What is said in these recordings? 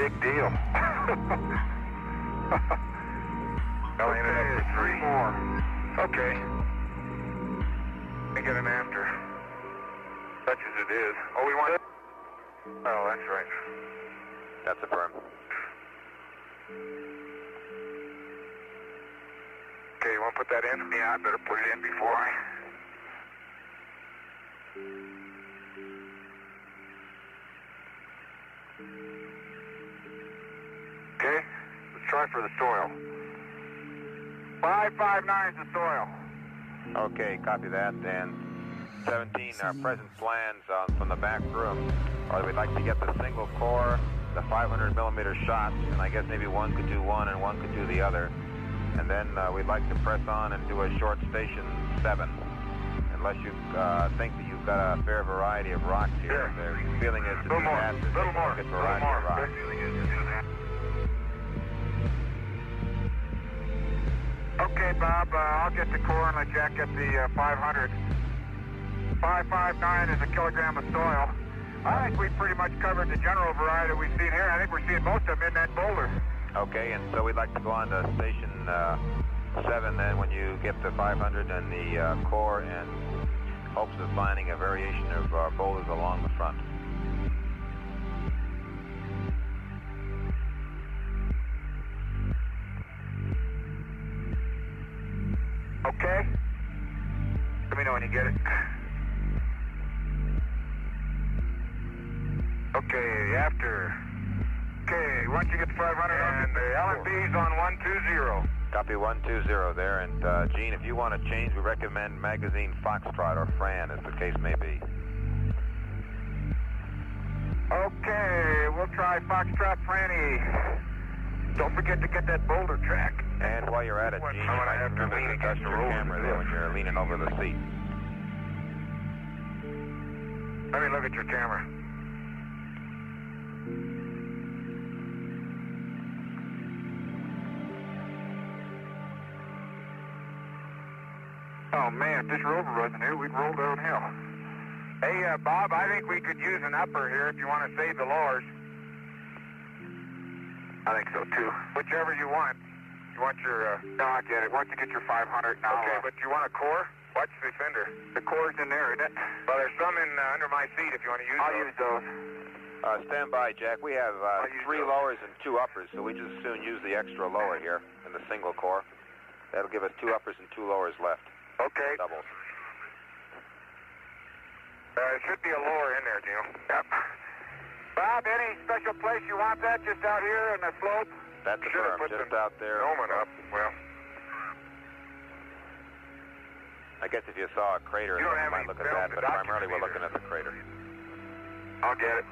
big deal. Okay, 3 more. Okay. Let me get an after. Such as it is. Oh, we want it? Oh, that's right. That's affirmed. Okay, you want to put that in? Yeah, I better put it in before I... Okay, let's try for the soil. 559 is the soil. Okay, copy that. And 17, our present plans from the back room are that we'd like to get the single core, the 500 millimeter shots, and I guess maybe one could do one and one could do the other. And then we'd like to press on and do a short station 7. Unless you think that you've got a fair variety of rocks here. Sure. The feeling is to do that, to take a look at variety of rocks. Okay, Bob, I'll get the core and let Jack get the 500. 559 is a kilogram of soil. I think we've pretty much covered the general variety we've seen here. I think we're seeing most of them in that boulder. Okay, and so we'd like to go on to station 7 then when you get the 500 and the core, and hopes of finding a variation of boulders along the front. Okay. Let me know when you get it. Okay, after. Okay, once you get the 500 and the L&B's on 120. Copy 120 there, and Gene, if you want to change, we recommend magazine Foxtrot or Fran, as the case may be. Okay, we'll try Foxtrot Franny. Don't forget to get that boulder track. And while you're at it, Gene, you might remember to adjust your camera there when you're leaning over the seat. Let me look at your camera. Oh man, if this rover wasn't here, we'd roll downhill. Hey, Bob, I think we could use an upper here if you want to save the lowers. I think so too. Whichever you want. You want your, no, I get it. Once you get your 500 now. Okay, but you want a core? Watch the fender. The core's in there, isn't it? Well, there's some in under my seat if you want to use those. I'll use those. Stand by, Jack. We have 3 lowers and 2 uppers, so we just as soon use the extra lower here in the single core. That'll give us 2 uppers and 2 lowers left. Okay. Doubles. There should be a lower in there, Gino. Yep. Bob, any special place you want that? Just out here on the slope? That's the firm, just out there. Omen up. Well, I guess if you saw a crater, you you might look at that, but primarily we're looking at the crater. I'll get it.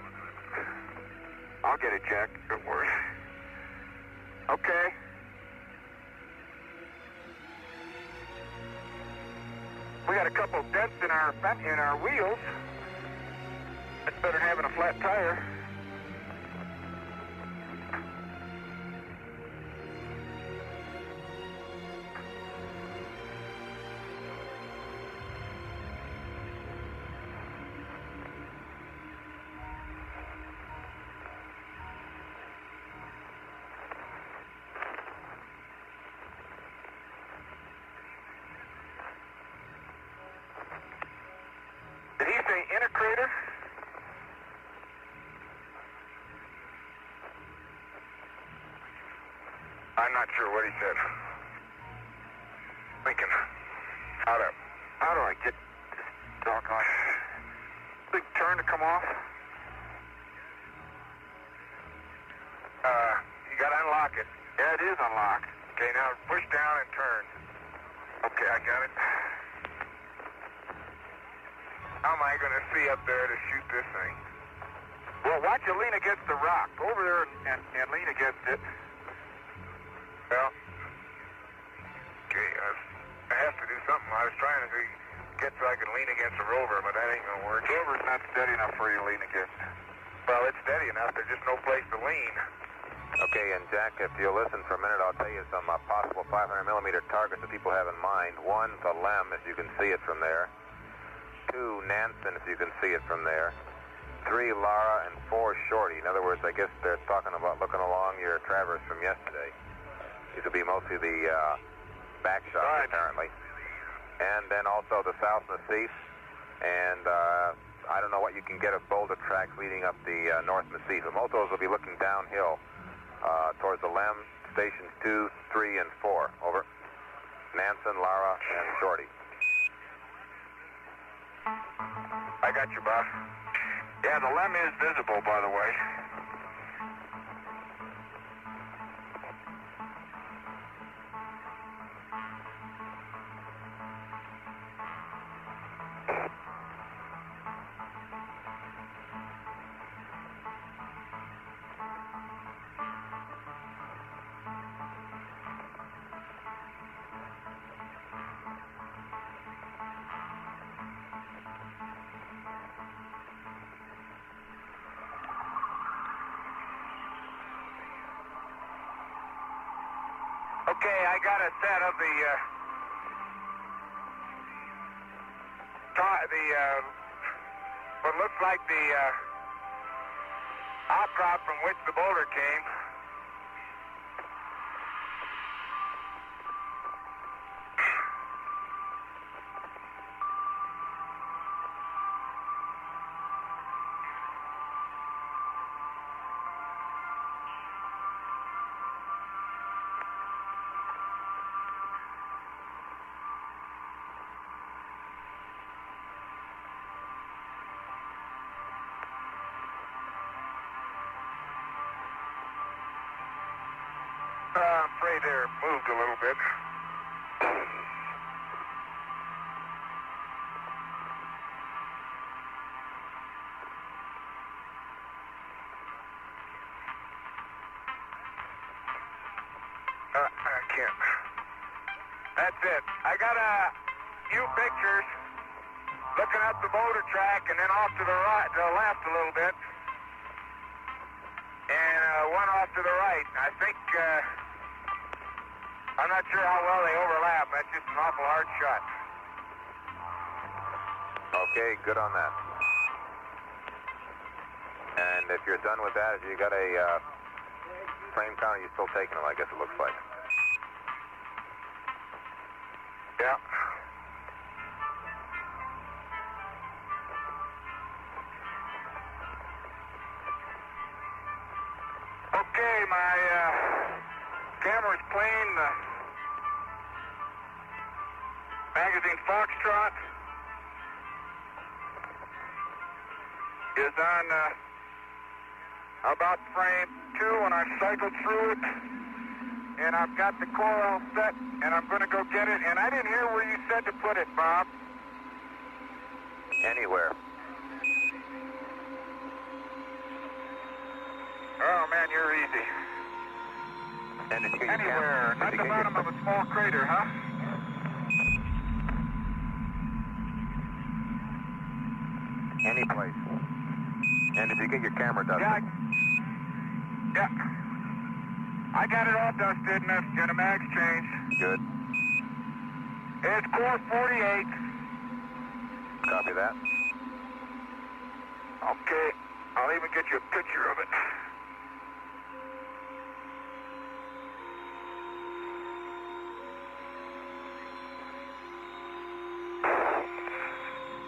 I'll get it, Jack. Don't worry. Okay. We got a couple dents in our wheels. That's better than having a flat tire. Did he say in a crater? I'm not sure what he said. Thinking. How do I get this doggone big turn to come off? You gotta unlock it. Yeah, it is unlocked. Okay, now push down and turn. Okay, I got it. How am I going to see up there to shoot this thing? Well, watch you lean against the rock. Go over there and lean against it. Well, okay, I have to do something. I was trying to get so I can lean against the rover, but that ain't going to work. The rover's not steady enough for you to lean against. Well, it's steady enough. There's just no place to lean. Okay, and Jack, if you'll listen for a minute, I'll tell you some possible 500 millimeter targets that people have in mind. 1, the Lem, if you can see it from there. 2, Nansen, if you can see it from there. 3 Lara, and 4 Shorty. In other words, I guess they're talking about looking along your traverse from yesterday. These will be mostly the back shots, Right. apparently. And then also the South Massif. And I don't know what you can get of boulder tracks leading up the North Massif. But most of those will be looking downhill towards the Lem, stations 2, 3, and 4. Over. Nansen, Lara, and Shorty. I got you, boss. Yeah, the Lem is visible, by the way. Okay, I got a set of the what looks like the outcrop from which the boulder came. I'm afraid they're moved a little bit. I can't. That's it. I got a few pictures looking at the boulder track and then off to the right, to the left a little bit. And one off to the right. I think, I'm not sure how well they overlap. That's just an awful hard shot. Okay, good on that. And if you're done with that, if you got a frame counter, you're still taking them, I guess it looks like. Yeah. Okay, my camera's playing the magazine Foxtrot is on about frame 2 when I cycled through it, and I've got the core all set, and I'm going to go get it, and I didn't hear where you said to put it, Bob. Anywhere. Oh, man, you're easy. And did you get your Anywhere, camera? not the bottom of a small crater, huh? Any place. And did you get your camera dusted? Yeah. I got it all dusted and a mag's changed. Good. It's core 48. Copy that. Okay, I'll even get you a picture of it.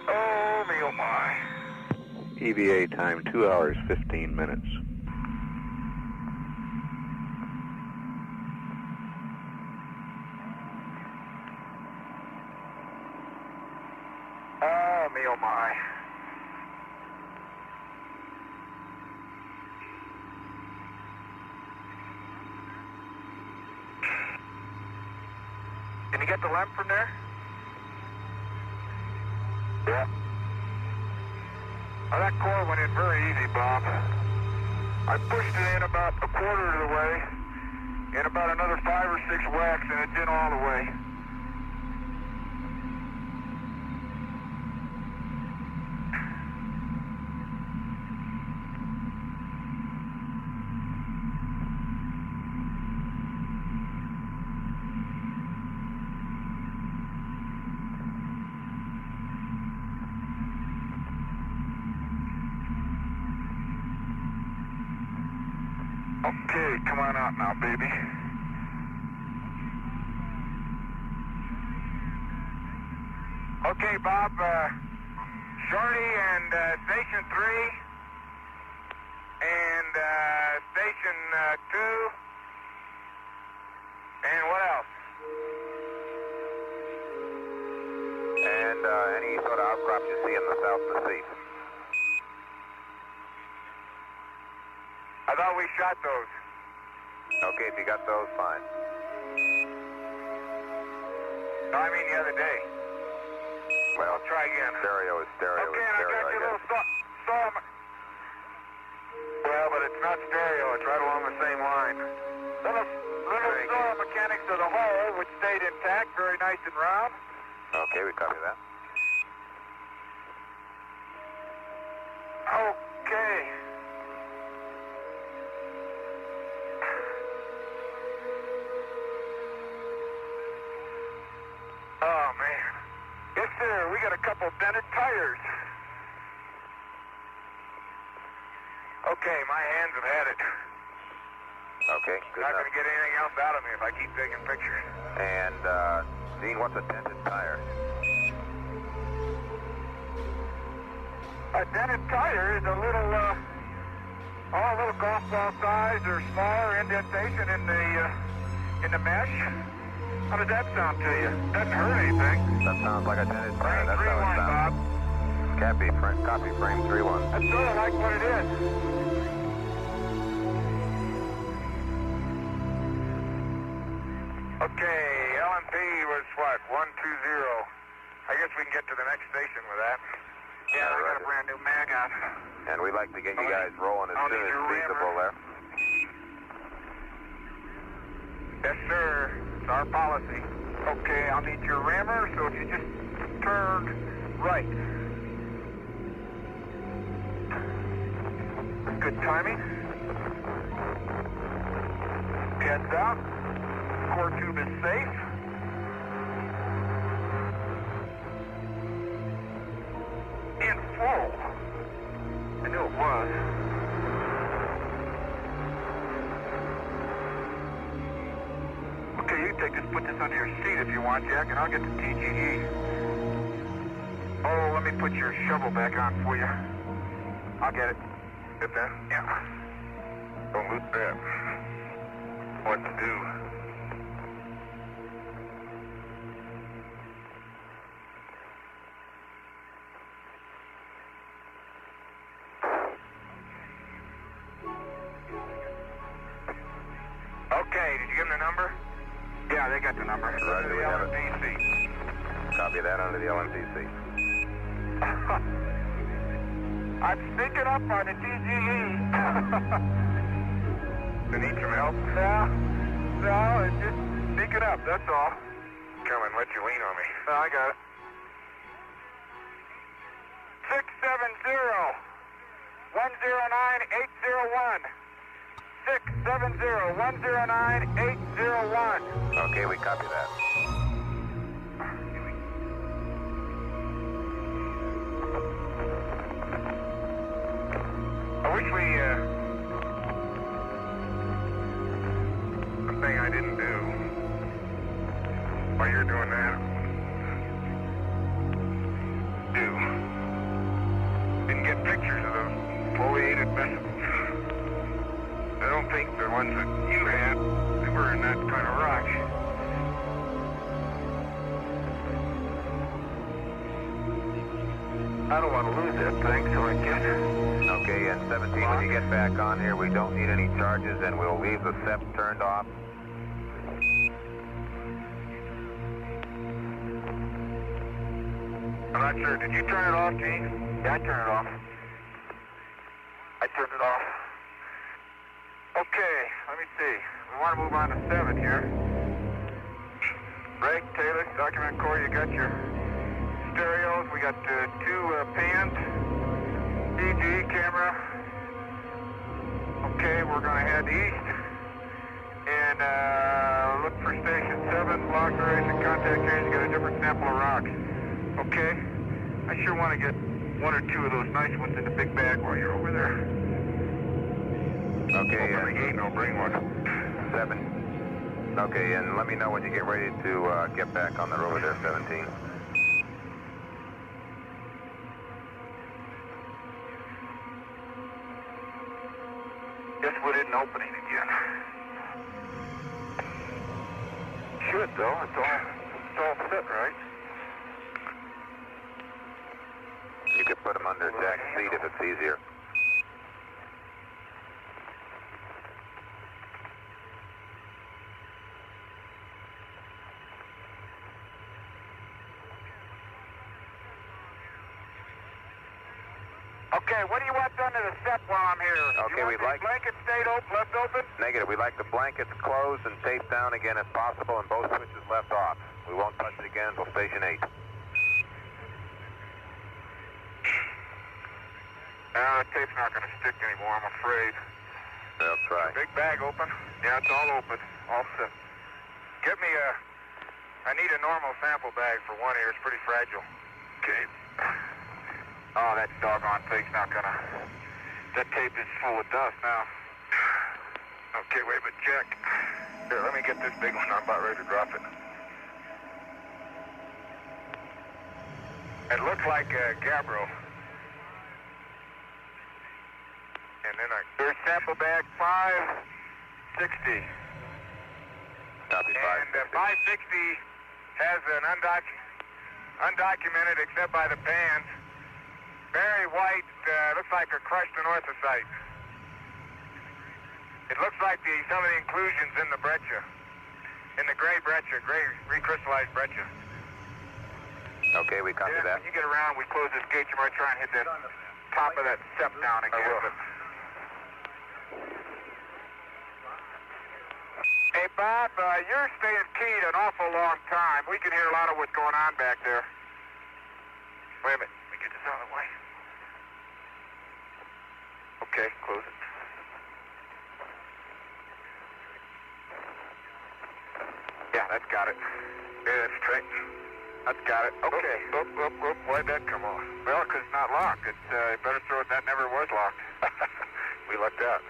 Oh, me, oh, my. EVA time 2 hours 15 minutes. Oh, me, oh, my. Can you get the lamp from there? Yeah. Oh, that core went in very easy, Bob. I pushed it in about a quarter of the way, and about another 5 or 6 whacks, and it's in all the way. Okay, come on out now, baby. Okay, Bob, Shorty and Station 3 and Station 2 and what else? And any sort of outcrops you see in the South Pacific. I thought we shot those. Okay, if you got those, fine. No, I mean the other day. Well, I'll try again. Stereo is stereo Okay, is and I stereo, got I your guess. little saw. Well, but it's not stereo. It's right along the same line. Little saw mechanics of the hole, which stayed intact, very nice and round. Okay, we copy that. Okay. Oh, man. Yes, sir. We got a couple dented tires. Okay, my hands have had it. Okay, good Not enough. going to get anything else out of me if I keep taking pictures. And, Dean, what's a dented tire? A dented tire is a little golf ball size or smaller indentation in the mesh. How does that sound to you? Doesn't hurt anything. That sounds like a dented tire. Frame That's how it 3-1, Bob. sounds. Copy frame 3-1. That's sort of like what it is. Okay, LMP was what? 120. I guess we can get to the next station with that. Yeah, I got a brand new mag on. And we'd like to get you guys rolling as soon as feasible there. Yes, sir. It's our policy. Okay, I'll need your rammer, so if you just turn right. Good timing. Heads out. Core tube is safe. In full. I knew it was. Okay, you take this, put this under your seat if you want, Jack, and I'll get the TGE. Oh, let me put your shovel back on for you. I'll get it. Get that? Yeah. Don't lose that. What to do? Okay, did you give them the number? Yeah, they got the number. Roger, we have it. LMDC. Copy that under the LMDC. I'm sneaking up on the TGE. They need some help? No, it's just sneaking up, that's all. Come and let you lean on me. No, I got it. 670 109 801. 670 109 801. Okay, we copy that. I wish we, one thing I didn't do while you're doing that, didn't get pictures of those foliated vesicles. I don't think the ones that you had, they were in that kind of rock. I don't want to lose that thing, so I guess. Okay, and 17, when you get back on here, we don't need any charges, and we'll leave the SEP turned off. I'm not sure. Did you turn it off, Gene? Yeah, I turned it off. I turned it off. Okay, let me see. We want to move on to 7 here. Greg, Taylor, document core, you got your stereos. We got 2 pans. DG camera. Okay, we're going to head east and look for station 7, log duration, contact change, get a different sample of rocks. Okay? I sure want to get 1 or 2 of those nice ones in the big bag while you're over there. Okay, Open the gate and I'll bring one. 7. Okay, and let me know when you get ready to get back on the road there, 17. Guess we didn't open it again. Should though. It's all set, right? You could put them under Jack's seat if it's easier. Okay, what do you want done to the step while I'm here? Okay, you want we'd the like- blanket stayed open, left open? Negative. We'd like the blankets closed and taped down again if possible and both switches left off. We won't touch it again until station 8. The tape's not going to stick anymore, I'm afraid. They'll try. Big bag open? Yeah, it's all open. All set. Get me I need a normal sample bag for one here. It's pretty fragile. Okay. Oh, that doggone thing's not gonna... That tape is full of dust now. Okay, wait, but Jack... Here, let me get this big one. I'm about ready to drop it. It looks like a Gabbro. And then there's sample bag 560. Copy, And 560 has an undocumented, except by the pans, very white, looks like a crushed anorthosite. It looks like some of the inclusions in the breccia, in the gray breccia, gray recrystallized breccia. Okay, we copy Yeah, that. when you get around, we close this gate, you might try and hit that top of that step down again. I will. But... Hey, Bob, you're staying keyed an awful long time. We can hear a lot of what's going on back there. Wait a minute. Let me get this out of the way. Okay, close it. Yeah, that's got it. Yeah, that's straight. That's got it. Okay. Oop. Why'd that come off? Well, because it's not locked. It's better throw it. That never was locked. We lucked out.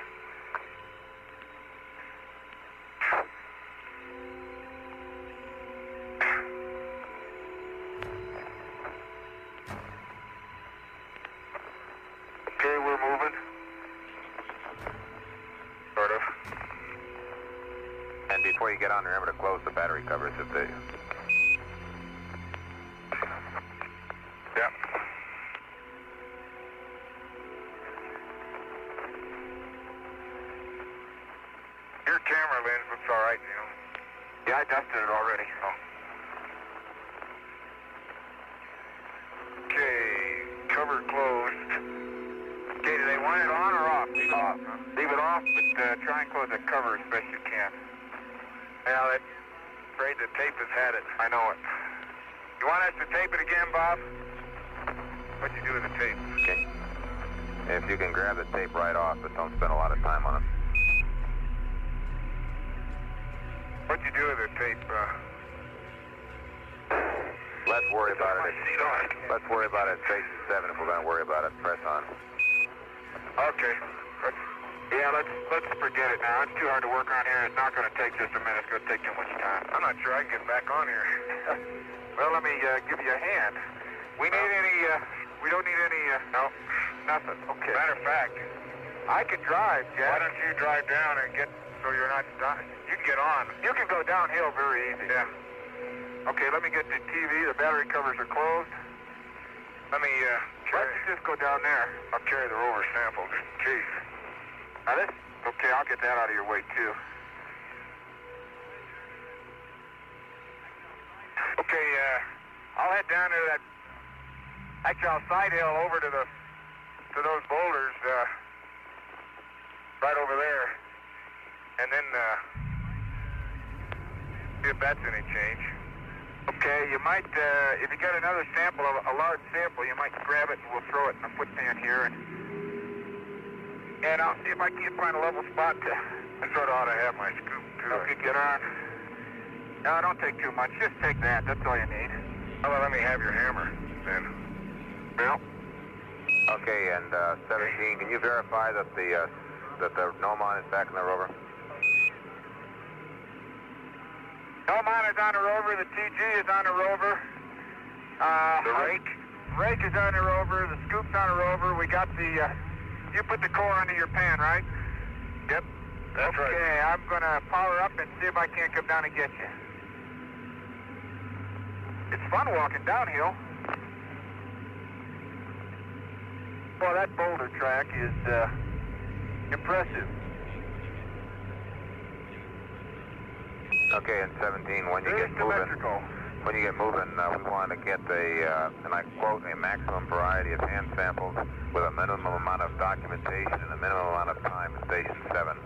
Okay, we're moving. Sort of. And before you get on, remember to close the battery covers if they... Yeah. Your camera lens looks all right, you know. Yeah, I dusted it already. Oh. Okay, cover closed. Okay, do they want it on or off? Leave it off. Huh? Leave it off, but try and close the cover as best you can. Yeah, I'm afraid the tape has had it. I know it. You want us to tape it again, Bob? What'd you do with the tape? Okay. If you can grab the tape right off, but don't spend a lot of time on it. What'd you do with the tape? Let's worry about it. Let's worry about it at station 7 if we're going to worry about it. Press on. Okay. Let's forget it now. It's too hard to work on here. It's not going to take just a minute. It's going to take too much time. I'm not sure I can get back on here. Well, let me give you a hand. We need any, we don't need any, no, nothing. Okay. Matter of fact, I can drive, Jack. Why don't you drive down and get, so you're not stuck? You can get on. You can go downhill very easy. Yeah. Okay, let me get the TV. The battery covers are closed. Let me, let's just go down there. I'll carry the rover sample just in case. Now this, okay, I'll get that out of your way too. Okay, I'll head down to that, actually I'll side hill over to those boulders, right over there. And then, see if that's any change. Okay, you might, if you get another sample, a large sample, you might grab it and we'll throw it in the foot pan here. And I'll see if I can find a level spot to... I sort of ought to have my scoop, too. I could get on. No, don't take too much. Just take that. That's all you need. Oh, well, let me have your hammer, then. Bill? Okay, and 17, can you verify that the that the Nomon is back in the rover. Nomon is on the rover. The TG is on the rover. The rake is on the rover. The scoop's on the rover. We got the, you put the core under your pan, right? Yep, that's right. Okay, I'm going to power up and see if I can't come down and get you. It's fun walking downhill. Well, that boulder track is impressive. Okay, and 17, when you get moving, we want to get and I quote, a maximum variety of hand samples with a minimum amount of documentation and a minimum amount of time at Station 7.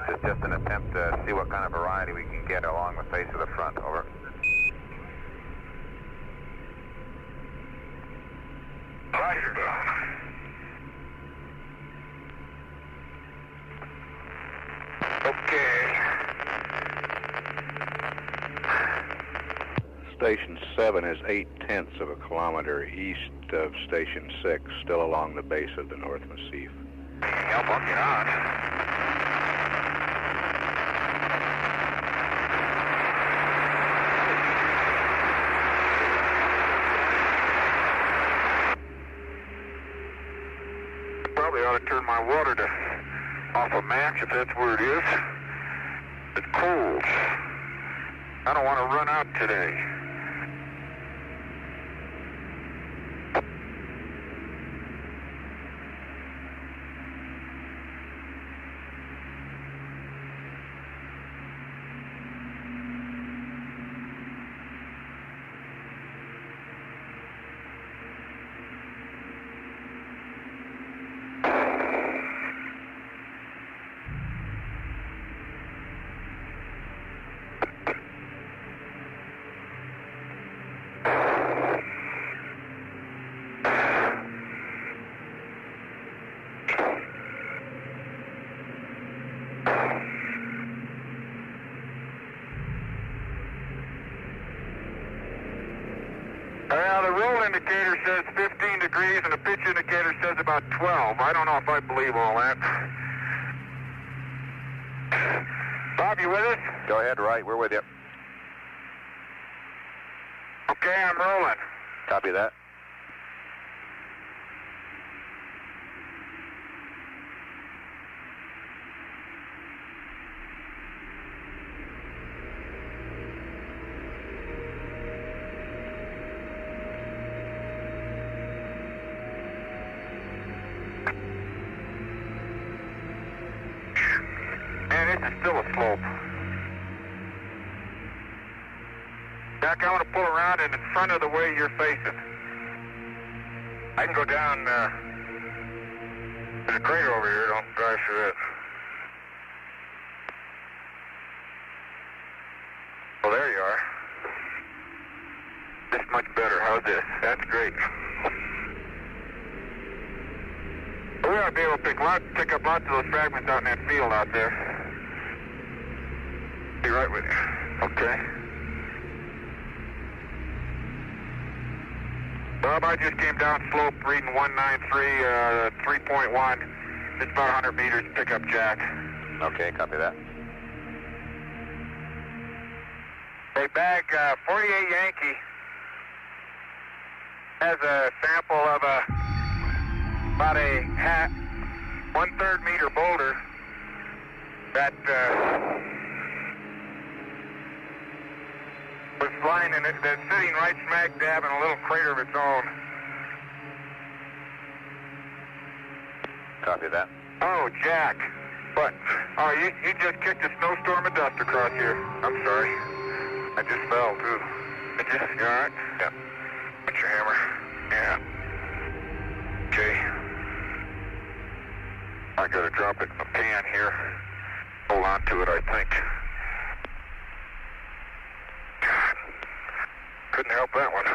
It's just an attempt to see what kind of variety we can get along the face of the front. Over. Roger. Okay. Station 7 is 0.8 of a kilometer east of Station 6, still along the base of the North Massif. Help, I'll get on. Probably ought to turn my water off a match if that's where it is. It's cold. I don't want to run out today. The roll indicator says 15 degrees and the pitch indicator says about 12. I don't know if I believe all that. Bob, you with us? Go ahead, right, we're with you. Okay, I'm rolling. Copy that. Man, this is still a slope. Jack, I want to pull around in front of the way you're facing. I can go down, there's a crater over here, don't drive through it. Well, there you are. This is much better. How's this? That's great. We ought to be able to pick up lots of those fragments out in that field out there. Be right with you. Okay. Bob, I just came down slope reading 193, 3.1. It's about 100 meters, pick up Jack. Okay, copy that. Hey, bag 48 Yankee has a sample of about a 1/3 meter boulder that was flying in it, that's sitting right smack dab in a little crater of its own. Copy that. Oh, Jack. What? Oh, you just kicked a snowstorm of dust across here. I'm sorry. I just fell, too. Did you? You all right? Yeah. What's your hammer? Yeah. Okay. I gotta drop it in the pan here. Hold on to it, I think. God. Couldn't help that one.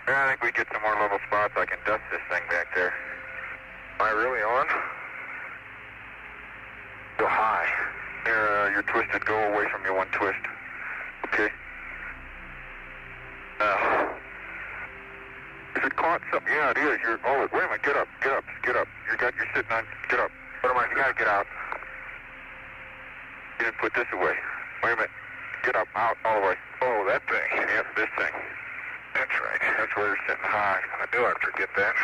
Yeah, I think we get some more level spots. I can dust this thing back there. Am I really on? Go high. You're twisted. Go away from your one twist. Okay. Is it caught something? Yeah, it is. Wait a minute. Get up. You're sitting on. Get up. What am I? You got 5, get out. You didn't put this away. Wait a minute. Get up, out, all the way. Oh, that thing. Yep, this thing. That's right. That's where you're sitting high. I knew I'd forget that.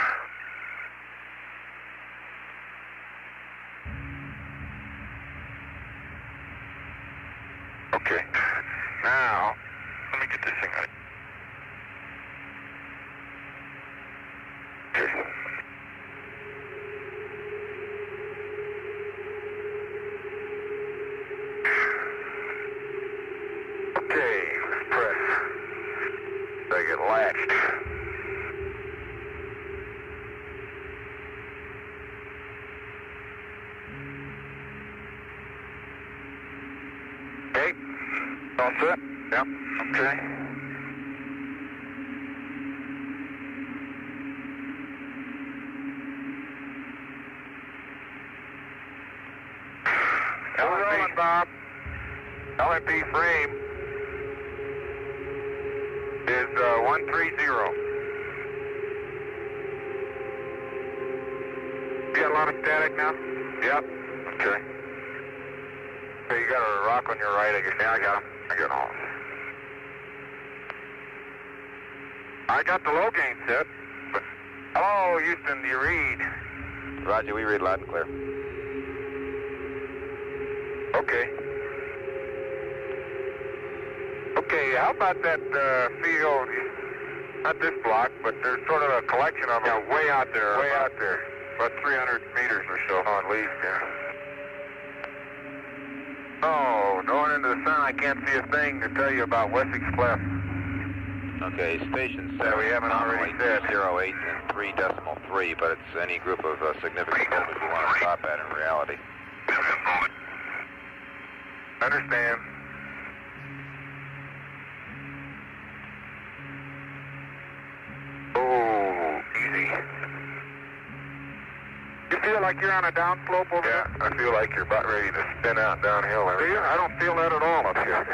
Okay. Now, let me get this thing out. Okay. Okay, let's press. So I get latched. Okay. All set? Yep. Okay. LMP, Bob. LMP frame is 130. You got a lot of static now? Yep. Okay. Okay, you got a rock on your right, I guess. Yeah, I got him. I got all. I got the low gain set. But, hello, Houston, do you read? Roger, we read loud and clear. Okay. Okay, how about that field? Not this block, but there's sort of a collection of them. Yeah, way out there. Way out there. About 300 meters or so, at least, yeah. Oh, going into the sun, I can't see a thing to tell you about Wessex Cleft. Okay, station 7. Yeah, we haven't already said. 08 and 3.3, but it's any group of significant voltage we want to stop at in reality. Understand. Oh, easy. You feel like you're on a downslope over there? Yeah, I feel like you're about ready to spin out downhill. Do you? I don't feel that at all up here.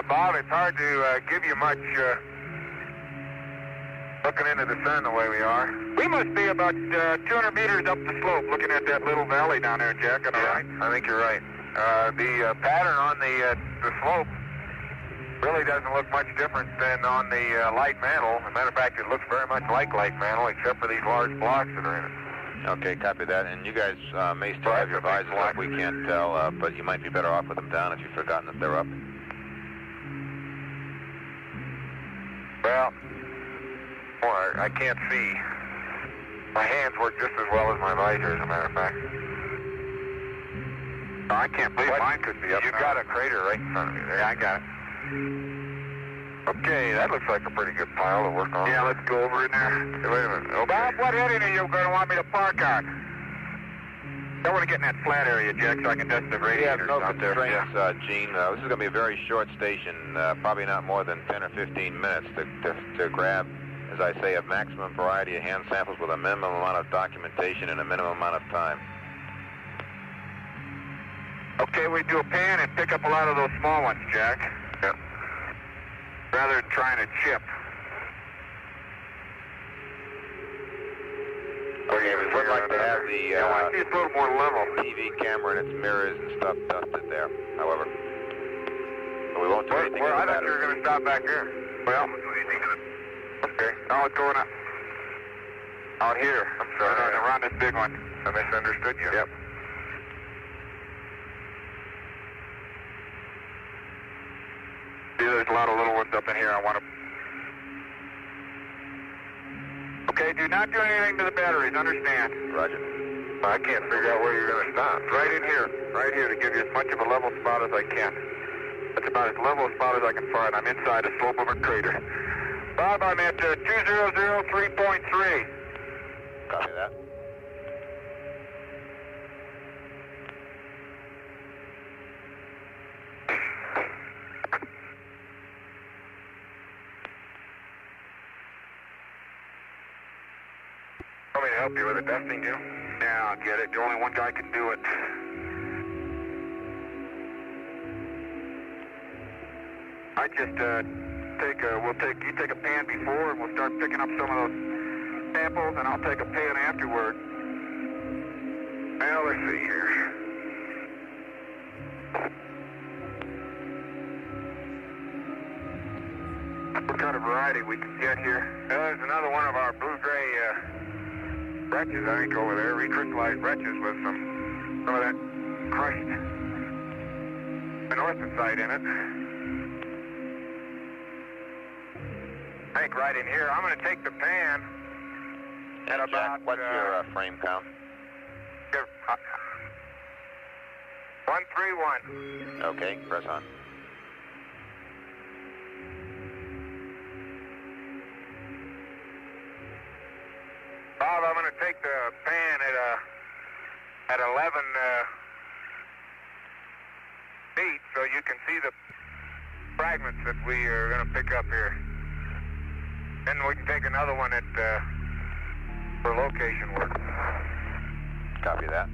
Bob, it's hard to give you much looking into the sun the way we are. We must be about 200 meters up the slope looking at that little valley down there, Jack, am I right? I think you're right. The pattern on the slope really doesn't look much different than on the light mantle. As a matter of fact, it looks very much like light mantle, except for these large blocks that are in it. Okay, copy that. And you guys may still have your visors up. We can't tell, but you might be better off with them down if you've forgotten that they're up. Well, boy, I can't see. My hands work just as well as my visor, as a matter of fact. Oh, I can't believe mine could be up. You've got a crater right in front of you there. Yeah, I got it. Okay, that looks like a pretty good pile to work on. Yeah, let's go over in there. Hey, wait a minute. Okay. Bob, what heading are you going to want me to park on? I want to get in that flat area, Jack, so I can test the radiators out there. Yeah. Gene. This is going to be a very short station, probably not more than 10 or 15 minutes to grab, as I say, a maximum variety of hand samples with a minimum amount of documentation in a minimum amount of time. Okay, we do a pan and pick up a lot of those small ones, Jack. Yep. Rather than trying to chip. Okay, we would like to have the I see it's a little more level. TV camera and its mirrors and stuff dusted there, however. But we won't do anything with the I thought battery. you were going to stop back here. Well, okay. Now it's going up. Out here. I'm sorry. Around this big one. I misunderstood you. Yep. See, there's a lot of little ones up in here. I want to... Okay, do not do anything to the batteries, understand? Roger. I can't figure out where you're going to stop. Right in here. Right here to give you as much of a level spot as I can. That's about as level a spot as I can find. I'm inside the slope of a crater. Bob, I'm at 2003.3. Copy that. Want me to help you with the dusting, Jim? Yeah, I'll get it. The only one guy can do it. I just you take a pan before, and we'll start picking up some of those samples, and I'll take a pan afterward. Well, let's see here. What kind of variety we can get here? There's another one of our blue-gray breccias, I think, over there, recrystallized breccias with some of that crushed anorthosite in it. I think right in here. I'm going to take the pan at Jack, about... what's your frame count? 131. Okay, press on. Bob, I'm going to take the pan at 11 feet so you can see the fragments that we are going to pick up here. Then we can take another one at for location work. Copy that.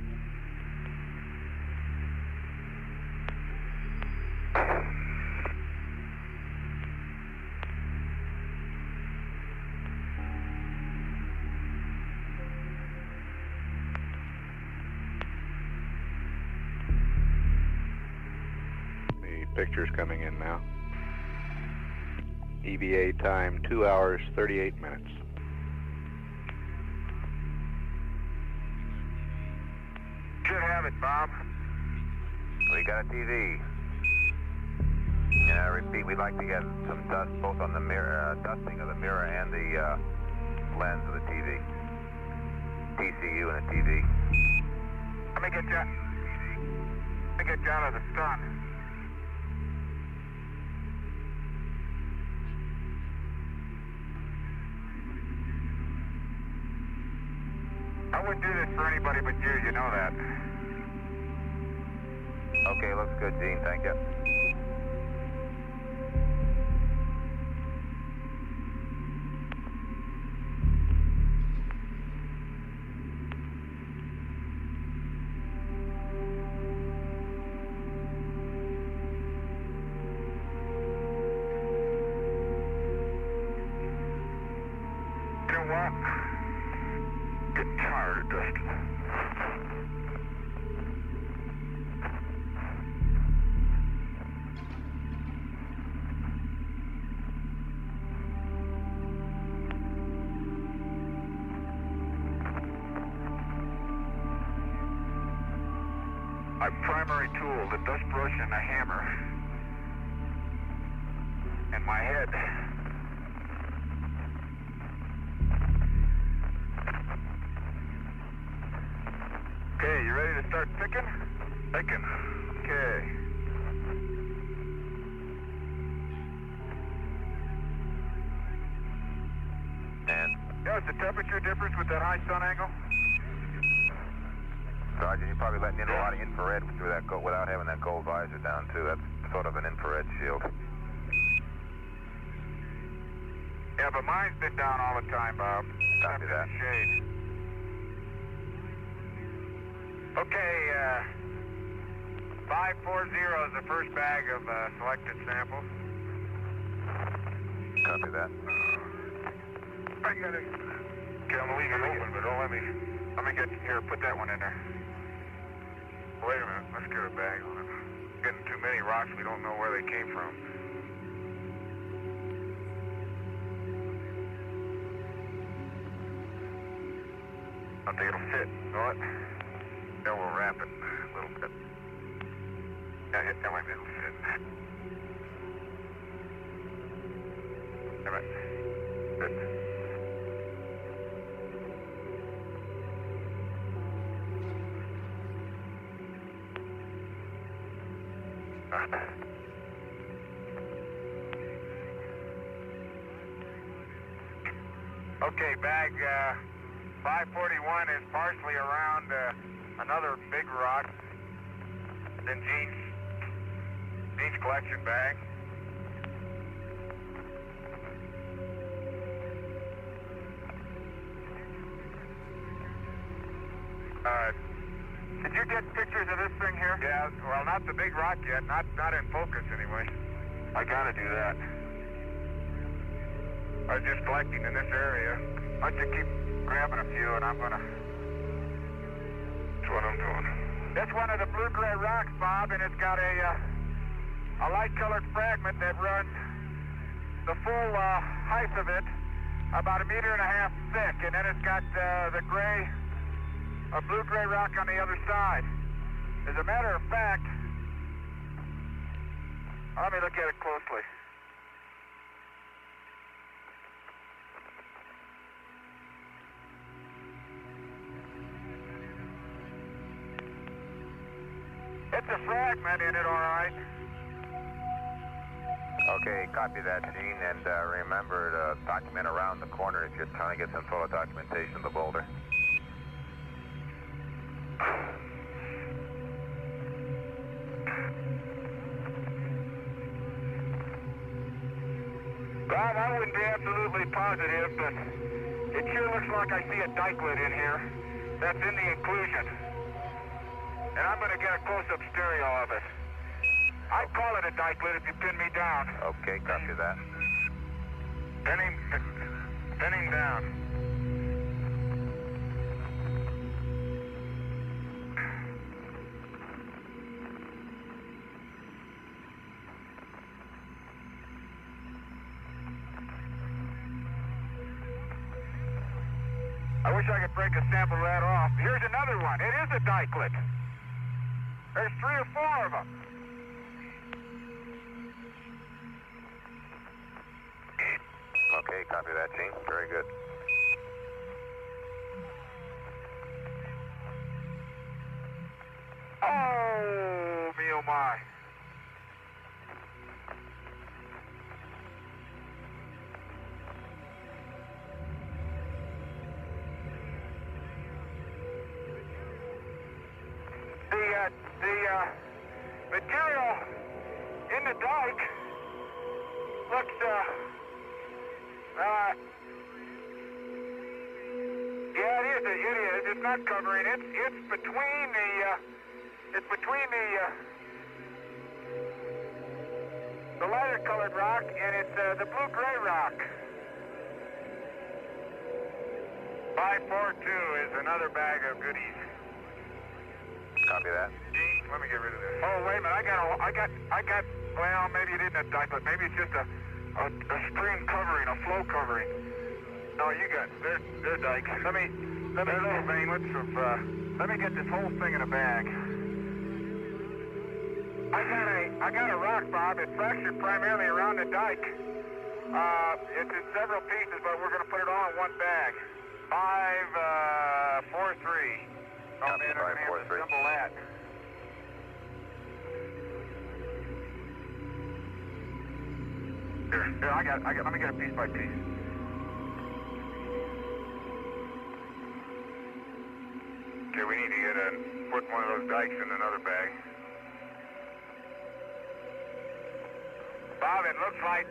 The picture's coming in now. EVA time 2 hours 38 minutes. Should have it, Bob. We got a TV. And I repeat, we'd like to get some dust both on the mirror, dusting of the mirror and the lens of the TV. TCU and the TV. Let me get you out of the sun. I wouldn't do this for anybody but you, you know that. Okay, looks good, Gene. Thank you. You know what? Getting tired of dusting. My primary tool, the dust brush and a hammer. And my head. Okay, you ready to start picking? Picking. Okay. And, Notice the temperature difference with that high sun angle? Sergeant, you're probably letting in a lot of infrared through that without having that gold visor down, too. That's sort of an infrared shield. Yeah, but mine's been down all the time, Bob. Copy that. Shade. Okay, 540 is the first bag of selected samples. Copy that. I got it. Okay, I'm gonna leave it open, but don't let me get, here, put that one in there. Wait a minute, let's get a bag on it. Getting too many rocks, we don't know where they came from. I think it'll fit, you know what? Then we'll wrap it a little bit. Yeah, that might be able to fit. All right. Good. Okay, bag 541 is partially around another big rock in Gene's collection bag. Did you get pictures of this thing here? Yeah, well, not the big rock yet, not in focus anyway. I gotta do that. I was just collecting in this area. Why don't you keep grabbing a few, and I'm gonna... That's what I'm doing. That's one of the blue-gray rocks, Bob, and it's got a light-colored fragment that runs the full height of it, about 1.5 meters thick, and then it's got the gray, a blue-gray rock on the other side. As a matter of fact, let me look at it closely. It's a fragment in it, all right. Okay, copy that, Gene, and remember to document around the corner if you're trying to get some sort of documentation of the boulder. Bob, I wouldn't be absolutely positive, but it sure looks like I see a dikelet in here. That's in the inclusion. And I'm going to get a close-up stereo of it. I'd call it a dikelet if you pin me down. Okay, copy that. Pin him down. I wish I could break a sample of that off. Here's another one. It is a dikelet. There's 3 or 4 of them. Okay, copy that, Gene. Very good. Oh, me oh my. The material in the dike looks, yeah, it is. It's not covering it. It's between the lighter colored rock and it's the blue-gray rock. 542 is another bag of goodies. Copy that. Gene, let me get rid of this. Oh, wait a minute. I got, well, maybe it isn't a dikelet. Maybe it's just a stream covering, a flow covering. No, you got, they're dikes. Let me little veinlets of, let me get this whole thing in a bag. I got a rock, Bob. It's fractured primarily around the dike. It's in several pieces, but we're going to put it all in one bag. 543. Oh, man, I'm going to have to assemble that. Here, let me get it piece by piece. Okay, we need to put one of those dikes in another bag. Bob, it looks like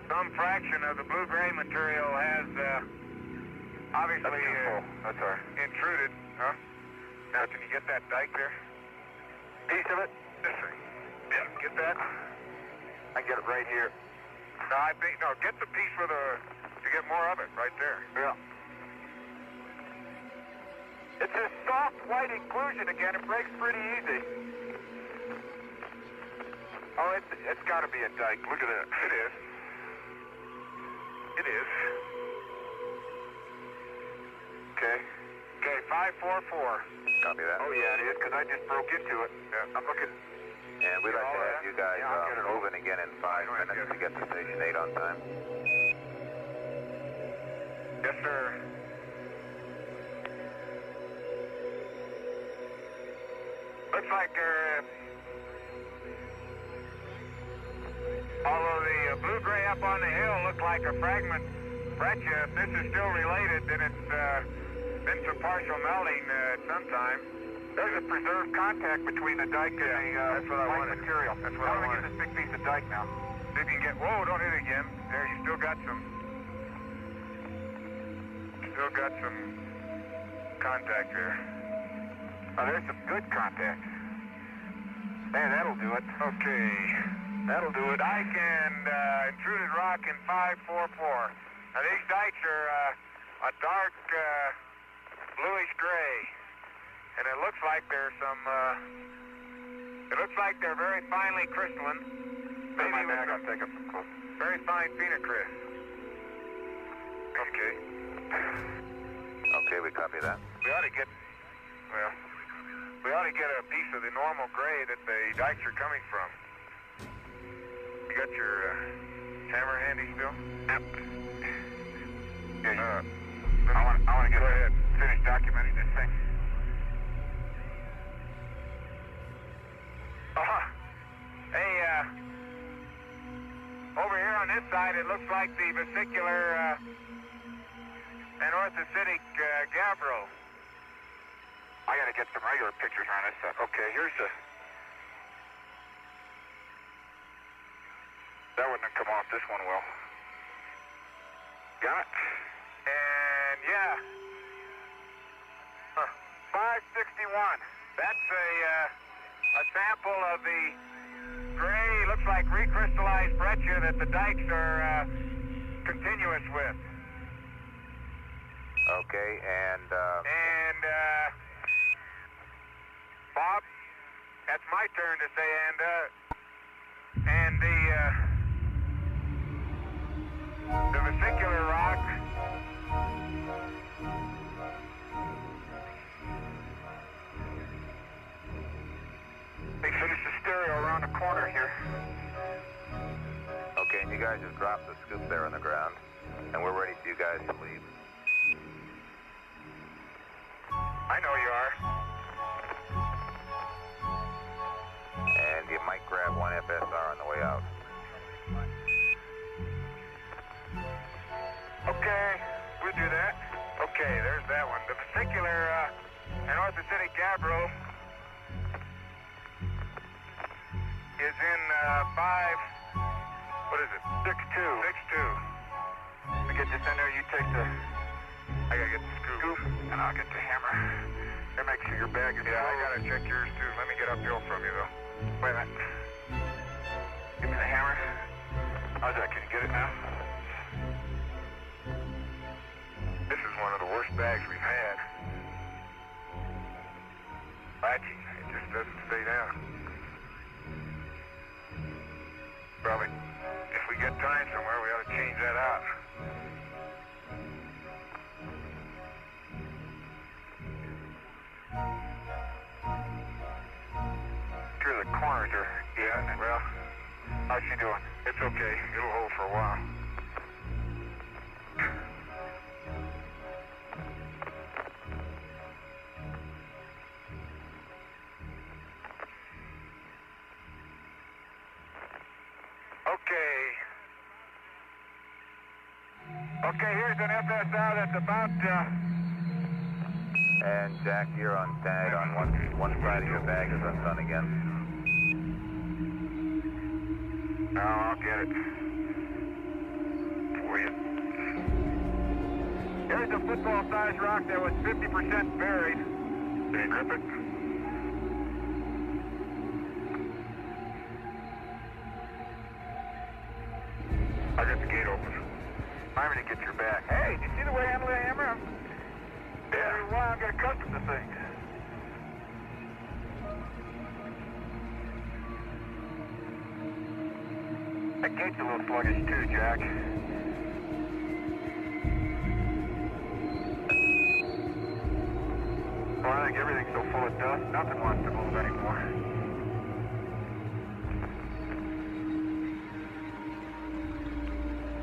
some fraction of the blue-gray material has obviously intruded, huh? Now, can you get that dike there? Piece of it? This thing. Yeah, get that? I get it right here. No, get the piece to get more of it right there. Yeah. It's a soft white inclusion again. It breaks pretty easy. Oh, it's got to be a dike. Look at that. It is. It is. Okay. Okay, 544. Copy that. Oh, yeah, it is, because I just broke into it. Yeah, I'm looking. And we'd like to have you guys moving again in 5 minutes to get to Station 8 on time. Yes, sir. Looks like although the blue-gray up on the hill looked like a fragment breccia, if this is still related, then it's been some partial melting at some time. There's a preserved contact between the dike and the white material. That's what I wanted. How do we get this big piece of dike now? See if you can get, whoa, don't hit it again. There, you still got some contact there. Oh, there's some good contact. Man, that'll do it. Okay, that'll do it. Ike and intruded rock in 544. Now these dikes are a dark bluish gray, and it looks like there's some. It looks like they're very finely crystalline. Maybe my bag, I'm taking some close. Very fine phenocryst. Okay. Okay, we copy that. We ought to get. Well, we ought to get a piece of the normal gray that the dikes are coming from. You got your hammer handy still? Yep. Yeah. I want to go ahead and finish documenting this thing. Hey, over here on this side, it looks like the vesicular and orthocytic gabbro. I got to get some regular pictures on this stuff. Okay, here's the. That wouldn't have come off. This one will. Got it? And yeah. 561. That's a sample of the gray, looks like recrystallized breccia that the dikes are continuous with. Okay, and Bob, that's my turn to say, and the vesicular rock. They finished the stereo around the corner here. okay, and you guys just dropped the scoop there on the ground, and we're ready for you guys to leave. I know you are. And you might grab one FSR on the way out. Okay, we'll do that. Okay, there's that one. The vesicular and orthocytic gabbro is in 6'2". 6'2". Let me get this in there. You take the. I gotta get the scoop, and I'll get the hammer. And make sure your bag is. Yeah, I gotta check yours too. Let me get uphill from you though. Wait a minute. Give me the hammer. How's that? Can you get it now? This is one of the worst bags we've had. Latching. It just doesn't stay down. Probably, if we get time somewhere, we ought to change that out. Sure, the corners are. Yeah, well, how's she doing? It's okay. It'll hold for a while. Okay, here's an FSR that's about, And Jack, you're on tag on one side of your bag is undone again. No, I'll get it. For you. Here's a football-sized rock that was 50% buried. Did you grip it? I got the gate open. I'm going to get your back. Hey, did you see the way I handle the hammer? Yeah. Why I'm getting accustomed to things. That gate's a little sluggish too, Jack. Well, I think everything's so full of dust, nothing wants to move anymore.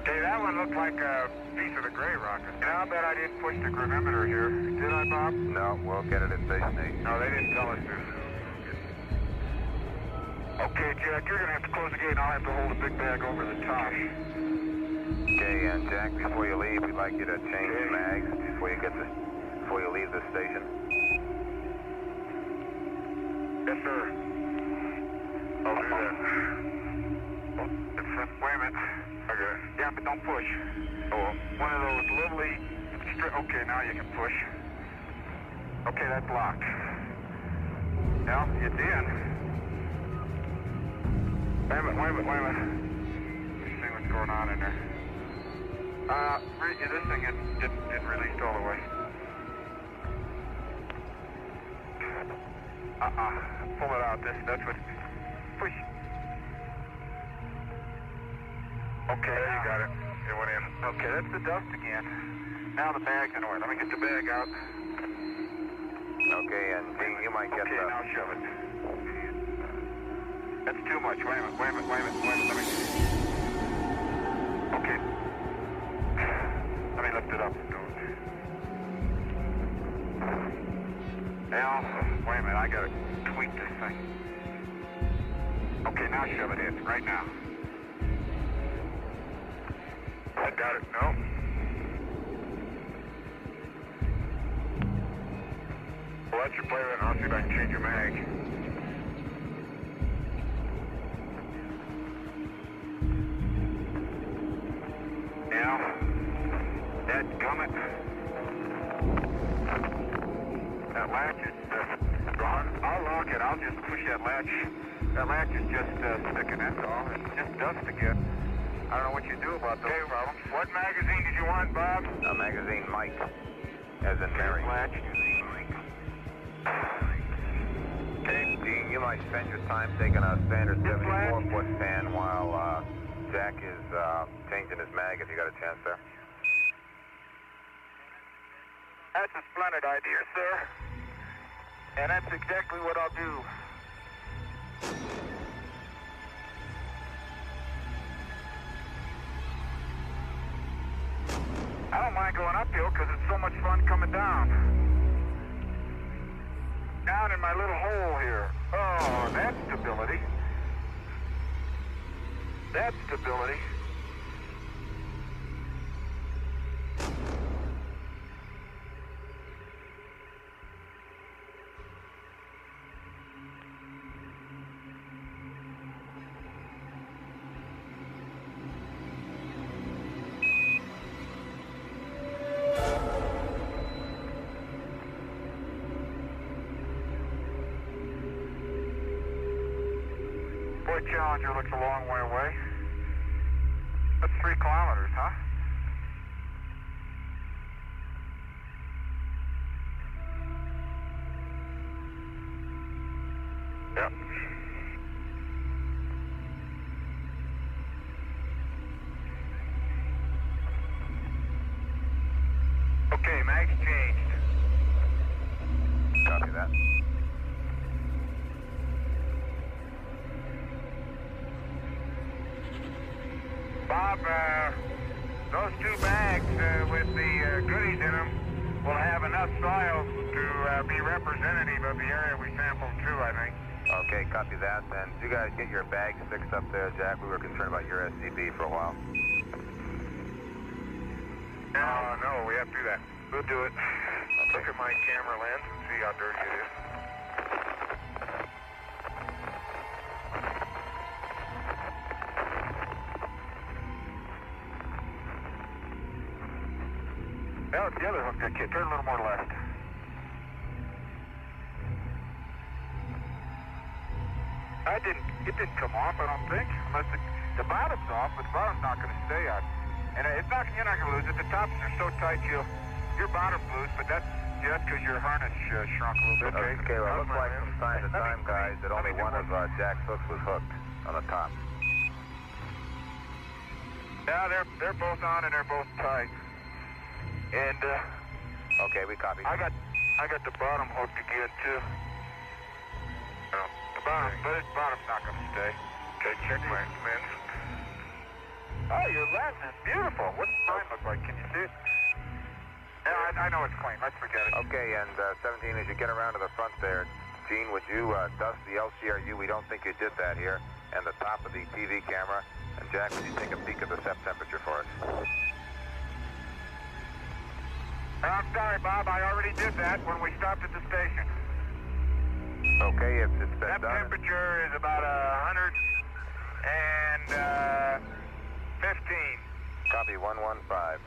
Okay, that one looked like a piece of the gray rock. I'll bet I didn't push the gravimeter here. Did I, Bob? No, we'll get it at station 8. No, they didn't tell us to. Okay, Jack, you're going to have to close the gate and I'll have to hold a big bag over the top. Okay, and Jack, before you leave, we'd like you to change mags before you leave the station. Yes, sir. I'll do that. Oh, wait a minute. Okay. Yeah, but don't push. Oh, one of those lovely. Okay, now you can push. Okay, that's locked. Now, it's in. Wait a minute. Let's see what's going going on in there. This thing didn't release all the way. Pull it out. That's what. Push. Okay, there you got it. It went in. Okay, that's the dust again. Now the bag's in order. Let me get the bag out. Okay, and Dean, you might get okay, now shove it. That's too much. Wait a minute. Let me. Okay. Let me lift it up. Now, wait a minute. I gotta tweak this thing. Okay, now shove it in. Right now. I got it. No. Well, let you play with it, and I'll see if I can change your mag. Now, dadgummit. That latch is I'll lock it. I'll just push that latch. That latch is just sticking, that's all. It's just dust again. I don't know what you do about those problems. What magazine did you want, Bob? magazine Mike, as in Mary. Latch. Okay, Dean, you might spend your time taking a standard 74-foot pan while Jack is changing his mag, if you got a chance there. That's a splendid idea, sir. And that's exactly what I'll do. I don't mind going uphill because it's so much fun coming down. Down in my little hole here. Oh, that's stability. That's stability. Boy, Challenger looks a long way away. That's 3 kilometers, huh? Yep. Okay, mag's changed. Copy that. Bob, those 2 bags with the goodies in them will have enough soil to be representative of the area we sampled too, I think. Okay, copy that. And you guys get your bags fixed up there, Jack. We were concerned about your SCB for a while. No, we have to do that. We'll do it. Look at my camera lens and see how dirty it is. Now it's the other hook that kid. Turn a little more left. It didn't come off, I don't think. Unless the bottom's off, but the bottom's not going to stay on. And you're not going to lose it. The tops are so tight, your bottom's loose, but that's just because your harness shrunk a little bit. Okay, well, it looks like from time to time, guys, that only one of Jack's hooks was hooked on the top. Yeah, they're both on and they're both tight. And okay, we copy. I got the bottom hooked again too. The bottom, but its bottom's not going to stay. Okay, check my lens. Oh, your lens is beautiful. What's mine look like? Can you see it? Yeah, I know it's clean. Let's forget it. Okay, and 17, as you get around to the front there, Gene, would you dust the LCRU? We don't think you did that here. And the top of the TV camera. And Jack, would you take a peek at the SEP temperature for us? I'm sorry, Bob. I already did that when we stopped at the station. Okay, it's been that done. Temperature is about 115. Copy 115.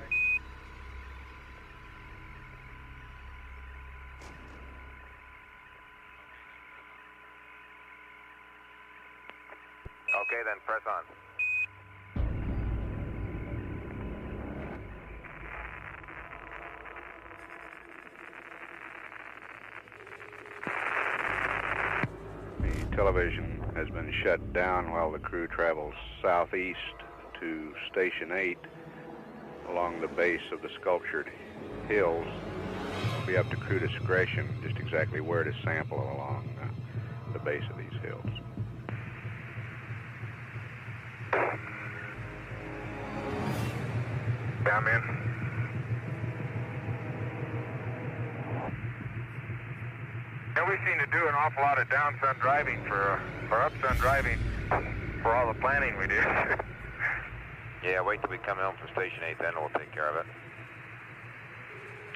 Okay, then press on. television has been shut down while the crew travels southeast to Station 8 along the base of the sculptured hills. It'll be up to crew discretion just exactly where to sample along the base of these hills. Down in. And we seem to do an awful lot of down sun driving or up sun driving for all the planning we do. Yeah, wait till we come home from Station 8, then we'll take care of it.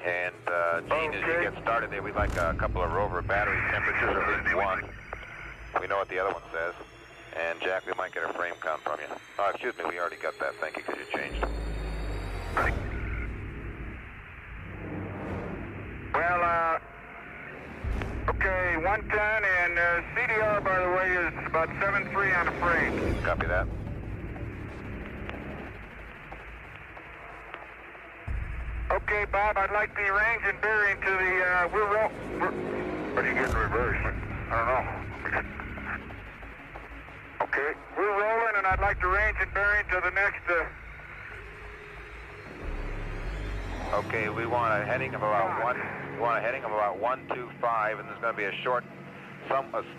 And, Gene, as you get started there, we'd like a couple of rover battery temperatures, or at least one. We know what the other one says. And, Jack, we might get a frame count from you. Oh, excuse me, we already got that. Thank you, because you changed. Well, okay, 110, and CDR, by the way, is about 7.3 on the frame. Copy that. Okay, Bob, I'd like the range and bearing to the, what are you getting reversed? I don't know. Okay, we're rolling, and I'd like the range and bearing to the next, Okay, we want a heading of about 125, and there's going to be a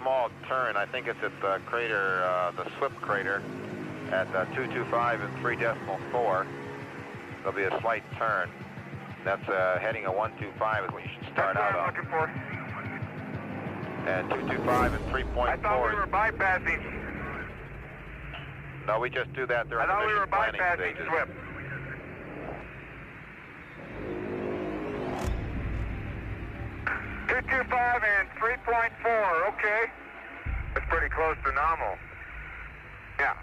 small turn. I think it's at the crater, the Swift crater, at 225 and 3.4. There'll be a slight turn. That's heading of 125 is what you should start out on. That's what I'm looking for. And 225 and 3.4. I thought we were bypassing. No, we just do that during the mission planning stages. Swift. 225 and 3.4, okay. That's pretty close to nominal. Yeah.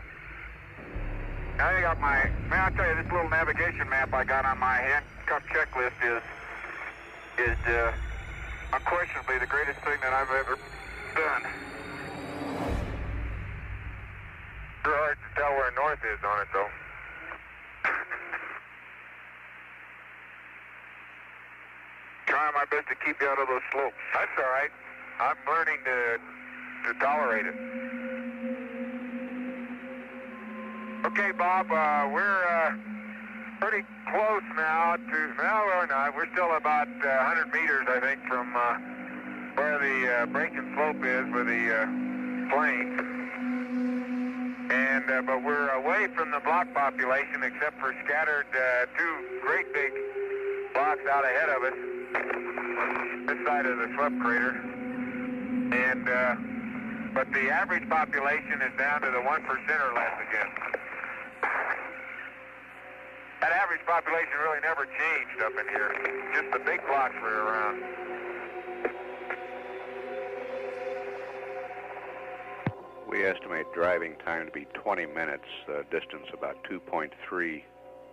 I got my, man, I'll tell you, this little navigation map I got on my handcuff checklist is unquestionably the greatest thing that I've ever done. It's hard to tell where north is on it, though. Trying my best to keep you out of those slopes. That's all right. I'm learning to tolerate it. Okay, Bob, we're pretty close now to, no, we're not. We're still about 100 meters, I think, from where the breaking slope is with the plane. And, but we're away from the block population except for scattered two great big blocks out ahead of us. This side of the Swift crater, and but the average population is down to the 1% or less again. That average population really never changed up in here. Just the big blocks were around. We estimate driving time to be 20 minutes, distance about 2.3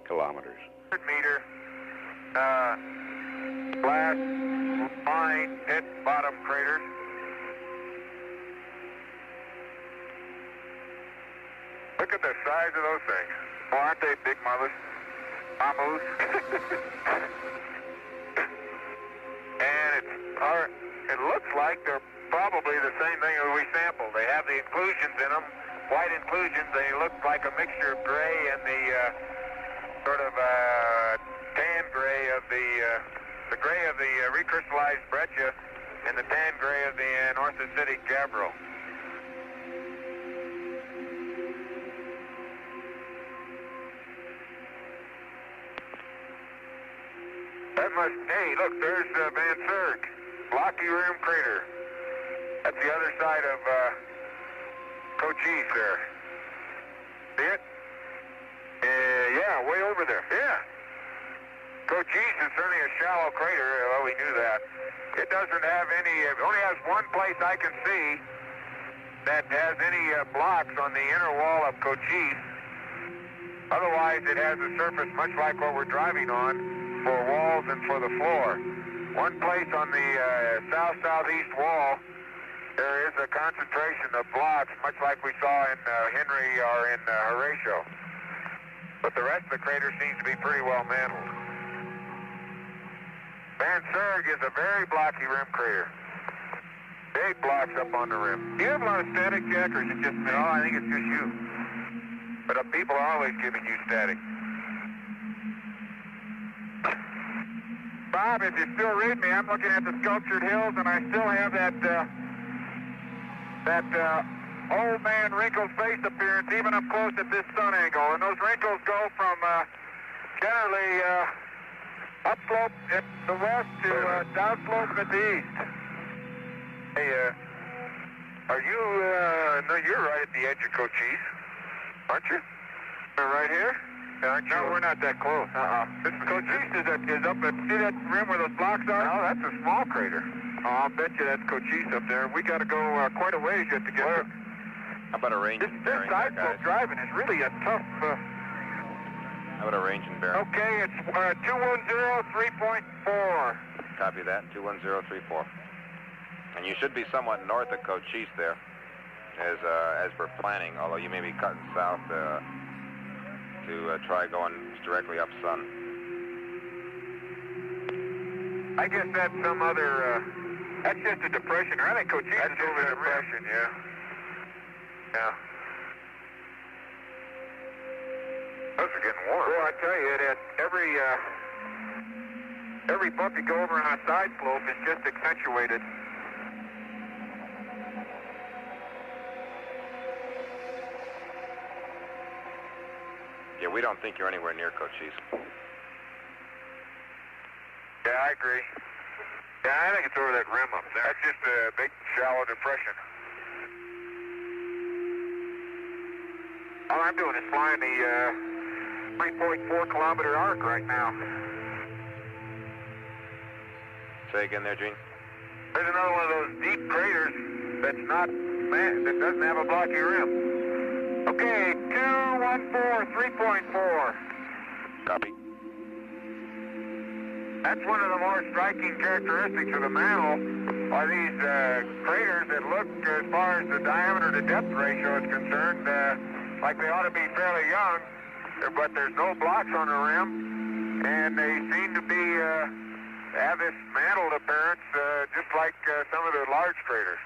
kilometers. 100 meter. Blast, mine, pit, bottom craters. Look at the size of those things. Oh, aren't they big mothers? Mamus. And it looks like they're probably the same thing that we sampled. They have the inclusions in them, white inclusions. They look like a mixture of gray and the sort of tan gray of the gray of the recrystallized breccia and the tan gray of the north-acidic gabbro. That must, hey, look, there's Van Serg, blocky rim crater. That's the other side of Cochise there. See it? Yeah, way over there. Yeah. Cochise is certainly a shallow crater. Well, we knew that. It doesn't have any, it only has one place I can see that has any blocks on the inner wall of Cochise. Otherwise, it has a surface much like what we're driving on for walls and for the floor. One place on the south-southeast wall, there is a concentration of blocks, much like we saw in Henry or in Horatio. But the rest of the crater seems to be pretty well mantled. Van Serg is a very blocky rim crater. Big blocks up on the rim. Do you have a lot of static, Jack, or is it just me? No, I think it's just you. But people are always giving you static. Bob, if you still read me, I'm looking at the sculptured hills, and I still have that old man wrinkled face appearance even up close at this sun angle. And those wrinkles go from generally upslope at the west to downslope at the east. Hey, are you, no, you're right at the edge of Cochise, aren't you? Right here? Aren't you? No, we're not that close. This Cochise is up at, see that rim where those blocks are? No, that's a small crater. Oh, I'll bet you that's Cochise up there. We got to go quite a ways yet to get there. How about a range and bearing? This side slope driving is really a tough... How about a range and bearing? Okay, it's 210, 3.4. Copy that, 21034. And you should be somewhat north of Cochise there, as we're planning, although you may be cutting south to try going directly up sun. I guess that's some other, that's just a depression. I think Cochise is over the depression, yeah. Yeah. Those are getting warm. Well, I tell you, every bump you go over on a side slope is just accentuated. Yeah, we don't think you're anywhere near Cochise. Yeah, I agree. Yeah, I think it's over that rim up there. That's just a big, shallow depression. All I'm doing is flying the 3.4 kilometer arc right now. Say again there, Gene? There's another one of those deep craters that doesn't have a blocky rim. Okay, 214, 3.4. Copy. That's one of the more striking characteristics of the mantle are these craters that look, as far as the diameter to depth ratio is concerned, like they ought to be fairly young, but there's no blocks on the rim, and they seem to be have this mantled appearance, just like some of the large craters.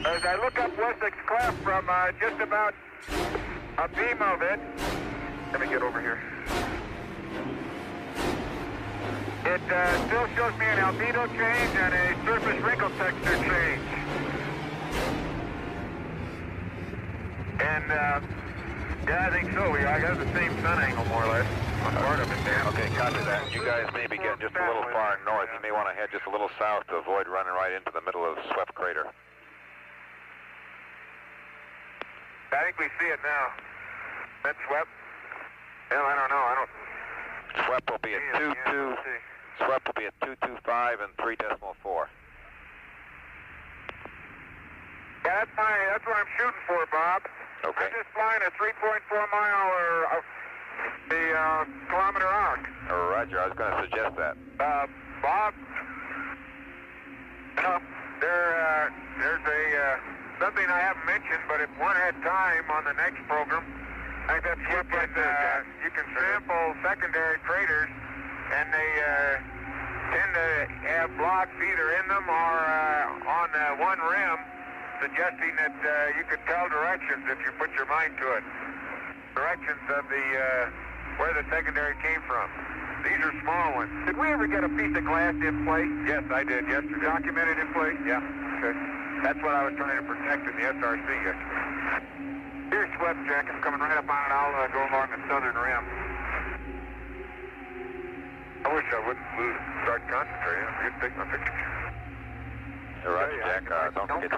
As I look up Wessex Cleft from just about a beam of it, let me get over here. It still shows me an albedo change and a surface wrinkle texture change. And, yeah, I think so. I got the same sun angle, more or less, on part of it there. Okay, copy that. You guys may be getting just a little far north. You may want to head just a little south to avoid running right into the middle of Swept Crater. I think we see it now. That Swept? Well, I don't know. Swept will be at 2.2. Swept will be at 225 and 3.4. Yeah, that's what I'm shooting for, Bob. Okay. I'm just flying a 3.4 mile or kilometer arc. Roger, I was going to suggest that. Bob, there's something I haven't mentioned, but if one had time on the next program, I think that's you can sample secondary craters, and they tend to have blocks either in them or on one rim, suggesting that you could tell directions if you put your mind to it. Directions of where the secondary came from. These are small ones. Did we ever get a piece of glass in place? Yes, I did yesterday. Documented in place? Yeah. Okay. That's what I was trying to protect in the SRC yesterday. Here's Swept, Jack. I'm coming right up on it. I'll go along the southern rim. I wish I wouldn't start concentrating. I'd take my picture. Roger, Jack. Don't forget to